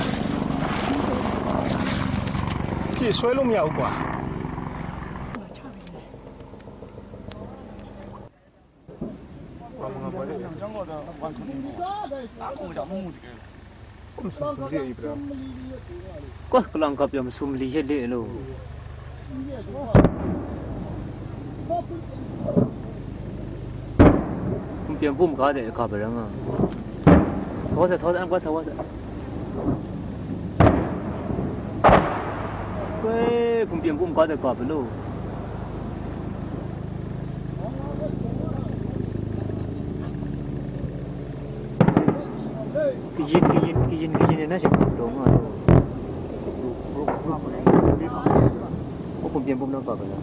了，这摔了没有过？Kau kelangkap yang sumli hele lo. Kumpian bum ka de ka barang ah. Sawa an kwa sawa. Kue kumpian bum ka de ka belo. Kijin na siya dong ah. Kumpian bum na ka belo.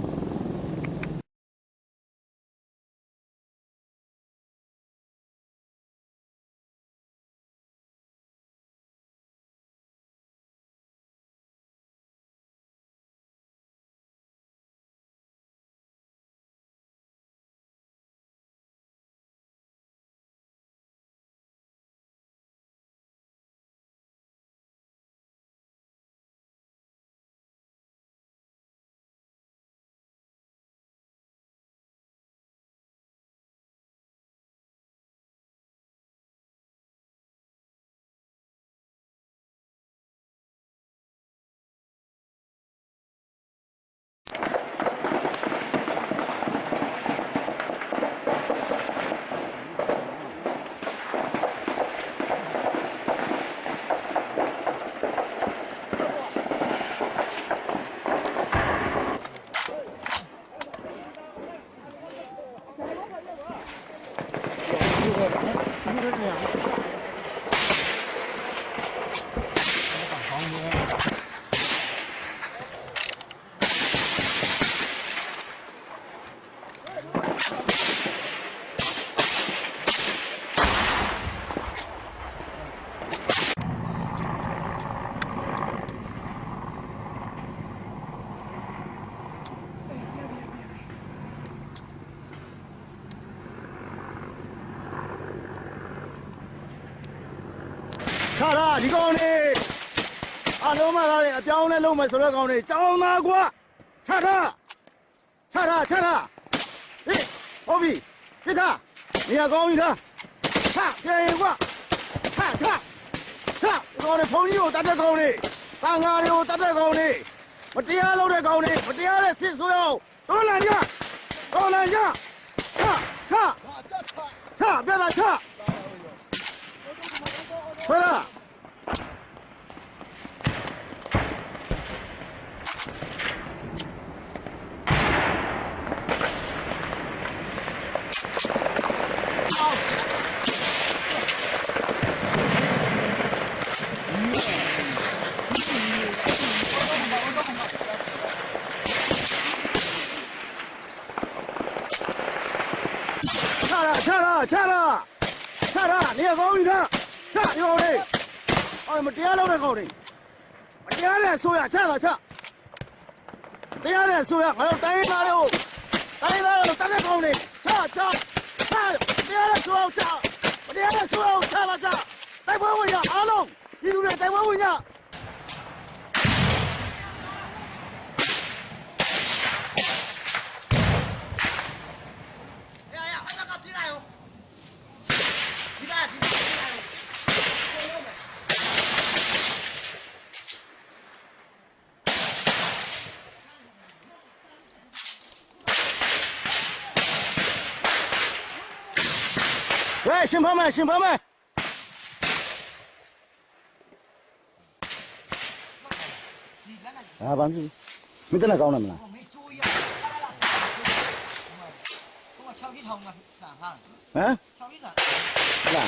查查，你讲呢？啊，老妈他的，表呢老妈说了讲呢，找哪个？查查，哎，好比，别查，你也讲一查，查，别一个，查，我的朋友大家讲呢，当家的大家讲呢，我这样老的讲呢，我这样的是说要多难讲，查，别打查。回来！查了！你也讲一下。你讲的，我们第二路的讲的，第二路说呀，查，第二路说呀，我要带哪路，大家讲的，查，第二路说查，第二路说查，再问一下阿龙，你同学再问一下。喂，新朋友们，啊，完毕，没在那搞呢嘛？嗯？是吧？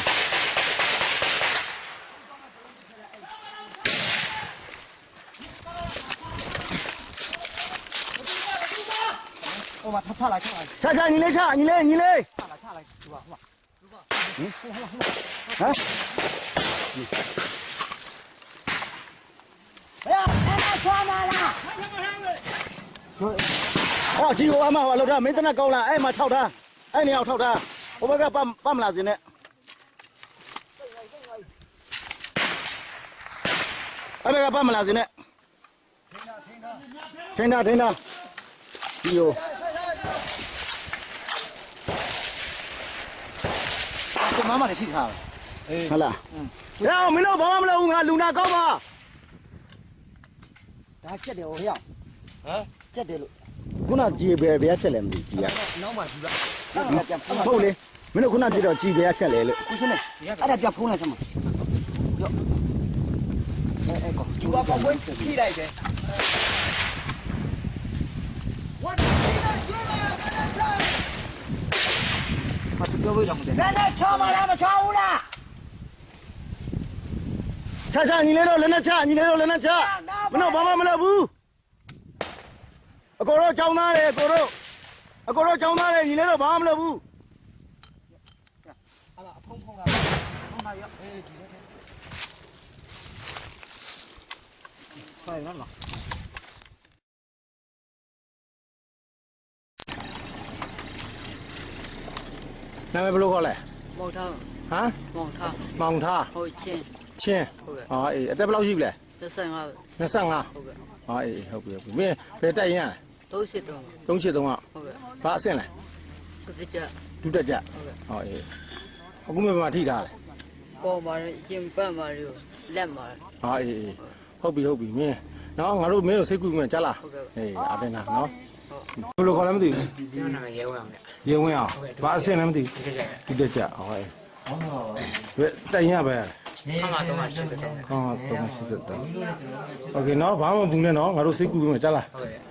查，你来。查来，是吧？啊？哎呀，抓嘛啦！哦，几个嘛，老大没在那搞了，哎嘛抄他，哎你要抄他，我把他搬拉进来。အဲ့ဘက်ကပတ်မလာစင်းနဲ့ထိန်းတာဒီယို这妈妈的戏看了。 ဟုတ်လားရအောင်မင်းတို့ဘာမှမလုပ်ဘူးငါလူနာကောက်ပါ ဒါချက်တယ်ဟိုဟရောက်ဟမ်ချက်တယ်လို့ ခုနကြည်ပဲဘယ်ဖြတ်လဲမသိကြည်ရ နောက်မှကြည့်ပါပြန်ဖုန်း ဟုတ်လေမင်းတို့ခုနပြတော့ကြည်ပဲဖြတ်လဲလို့ ကိုစနေအဲ့ဒါပြန်ဖုန်းလိုက်စမ်းမရောအဲ့ကောကျူပါပေါ့ထိလိုက်တယ်မပြောလို့ရမှာတဲ့ချောမလားမချောဘူးလား ချညီလေးတို့လည်းနဲ့ချညီလေးတို့လည်းနဲ့ချမင်းတို့ဘာမှမလုပ်ဘူးအကိုတို့ကြောင်းသားတယ်အကိုတို့ကြောင်းသားတယ်ညီလေးတို့ဘာမှမလုပ်ဘူး အဲ့ဒါအဖုံးဖုံးလာရောအေးဒီလိုဆိုင်နော် နာမည်ဘယ်လိုခေါ်လဲ မောင်ထား ဟမ် မောင်ထား မောင်ထား ဟုတ်ချင်း ချင်း ဟုတ်ကဲ့ ဟာအေးအသက်ဘယ်လောက်ရှိပြီလဲ 35 25 ဟုတ်ကဲ့ ဟာအေးဟုတ်ပြီမင်းဘယ်တက်ရင်ရလဲ 33 383က ဟုတ်ကဲ့ ဘာအဆင့်လဲ သူကြ ဒုတက်ကြ ဟုတ်ကဲ့ ဟောအေးအခုမှထိထားလဲ ပေါ်မှာရင်ပတ်မှာရောလက်မှာ ဟာအေးဟုတ်ပြီမင်းနော်ငါတို့မင်းကိုစိတ်ကူးမှကြားလား ဟုတ်ကဲ့ အေးအတင်းနာနော်ဘယ်လိုခေါ်လဲမသိဘူး ကျွန်တော်နာမည်ရဲဝအောင်လေ ရေဝင်အောင်ဘာအဆင့်လဲမသိ ဒီချက် ဘူးဒုတက်ကြဟောအေးဘယ်တက်ရင်ရပဲ ခါကတော့80တောင်း ဟော380โอเคနော်ဘာမှမဘူးနဲ့နော်ငါတို့စိတ်ကူးမှကြားလား ဟုတ်ကဲ့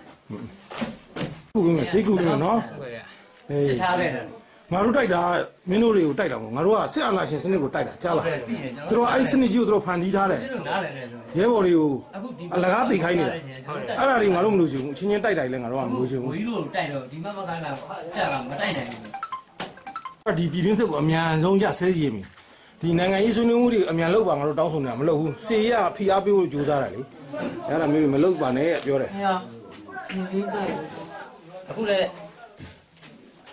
ကူးမှစိတ်ကူးမှနော် ဟုတ်ကဲ့ အေး ထားခဲ့တယ် ငါတို့တိုက်တာမင်းတို့တွေကိုတိုက်တာမဟုတ်ငါတို့ကစစ်အာဏာရှင်စနစ်ကိုတိုက်တာကြားလားသူတို့အဲ့ဒီစနစ်ကြီးကိုသူတို့ဖန်တီးထားတယ် နားလည်တယ်ဆို ရဲဘော်တွေကို အခုဒီ အလကားသိခိုင်းနေတာအဲ့ဒါတွေငါတို့မလို့ချင်ဘူးချင်းချင်းတိုက်တိုက်လဲငါတို့ကမလို့ချင်ဘူး ဝီတို့တိုက်တော့ဒီမမကလာတက်လာမတိုက်နိုင်ဘူး ဒီပြည်တွင်းစစ်ကိုအမြန်ဆုံးရဆဲရည်ပြီဒီနိုင်ငံရေးဆွေးနွေးမှုတွေအမြန်လုပ်ပါငါတို့တောင်းဆိုနေတာမလုပ်ဘူးစေရဖိအားပေးဖို့ကြိုးစားတာလေအဲ့ဒါမျိုးတွေမလုပ်ပါနဲ့ပြောတယ် ဟဲ့အခုလေ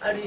အဲ့ဒီ